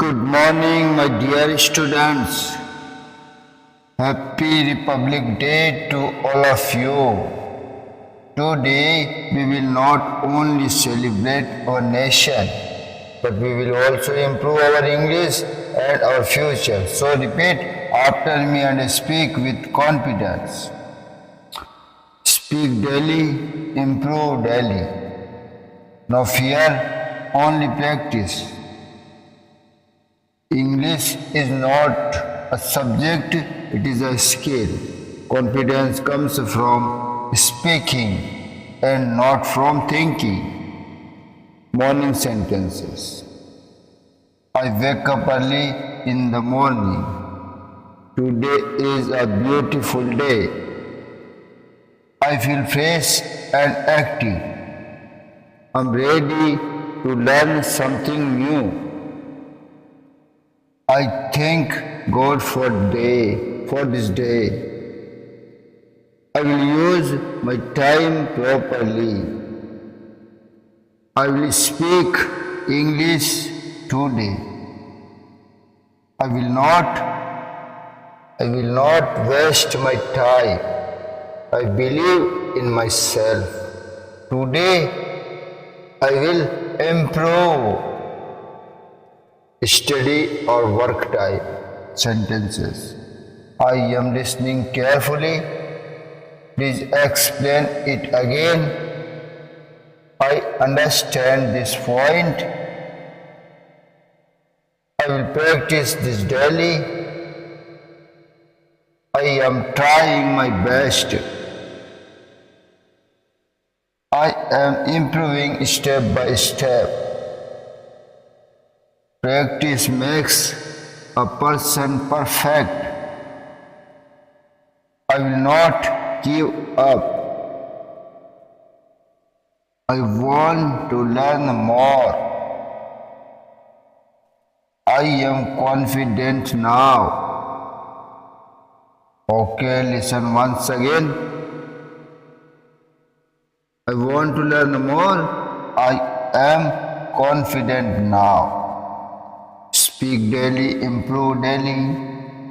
Good morning, my dear students. Happy Republic Day to all of you. Today, we will not only celebrate our nation, but we will also improve our English and our future. So repeat after me and speak with confidence. Speak daily, improve daily. No fear, only practice. English is not a subject, it is a skill. Confidence comes from speaking and not from thinking. Morning sentences. I wake up early in the morning. Today is a beautiful day. I feel fresh and active. I'm ready to learn something new. I thank God for this day. I will use my time properly. I will speak English today. I will not waste my time. I believe in myself. Today I will improve. Study or work time sentences. I am listening carefully. Please explain it again. I understand this point. I will practice this daily. I am trying my best. I am improving step by step. Practice makes a person perfect. I will not give up. I want to learn more. I am confident now. Okay, listen once again. I want to learn more. I am confident now. Speak daily, improve daily,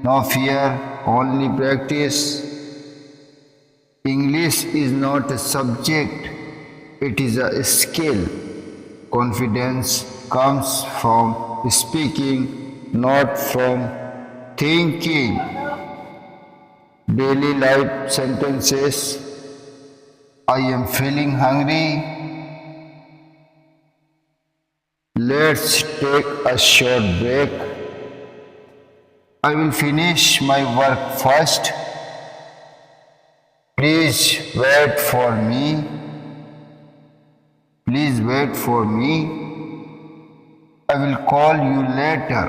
no fear, only practice. English is not a subject, it is a skill. Confidence comes from speaking, not from thinking. Daily life sentences. I am feeling hungry. Let's take a short break. I will finish my work first. Please wait for me. Please wait for me. I will call you later.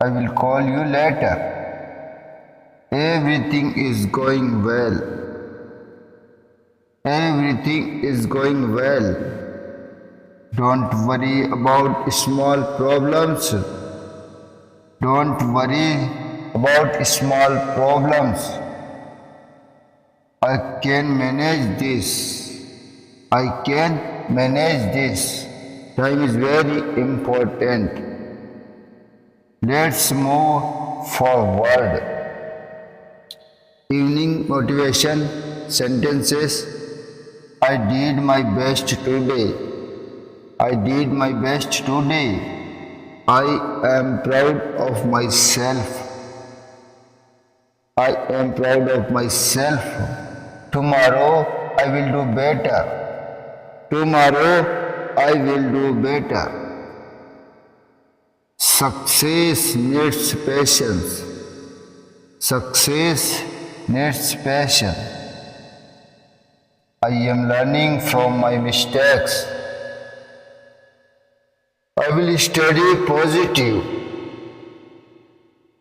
I will call you later. Everything is going well. Everything is going well. Don't worry about small problems. Don't worry about small problems. I can manage this. I can manage this. Time is very important. Let's move forward. Evening motivation sentences. I did my best today. I did my best today. I am proud of myself. I am proud of myself. Tomorrow I will do better. Tomorrow I will do better. Success needs patience. Success needs patience. I am learning from my mistakes. I will study positive.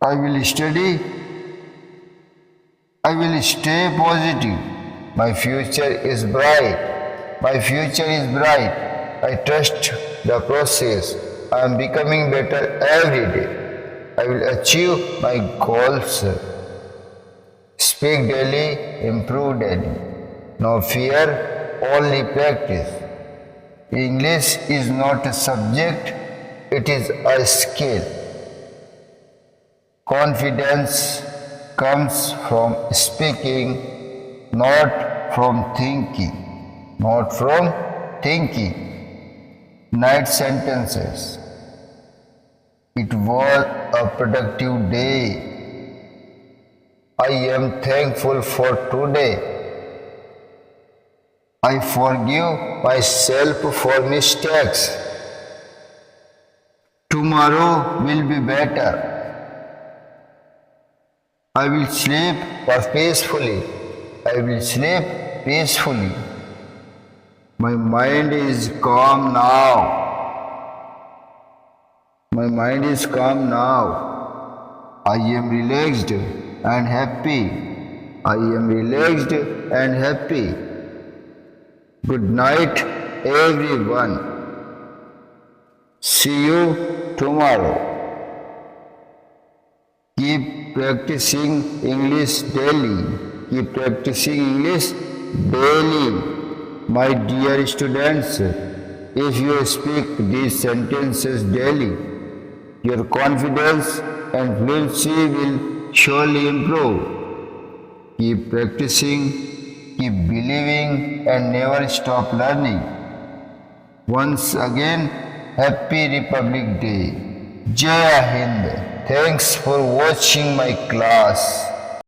I will stay positive. My future is bright. My future is bright. I trust the process. I am becoming better every day. I will achieve my goals. Speak daily, improve daily. No fear, only practice. English is not a subject, It is a skill. Confidence comes from speaking, not from thinking. Not from thinking. Night sentences. It was a productive day. I am thankful for today. I forgive myself for mistakes. Tomorrow will be better. I will sleep peacefully. I will sleep peacefully. My mind is calm now. My mind is calm now. I am relaxed and happy. I am relaxed and happy. Good night, everyone. See you tomorrow. Keep practicing English daily. Keep practicing English daily. My dear students, if you speak these sentences daily, your confidence and fluency will surely improve. Keep practicing, keep believing, and never stop learning. Once again, Happy Republic Day. Jai Hind. Thanks for watching my class.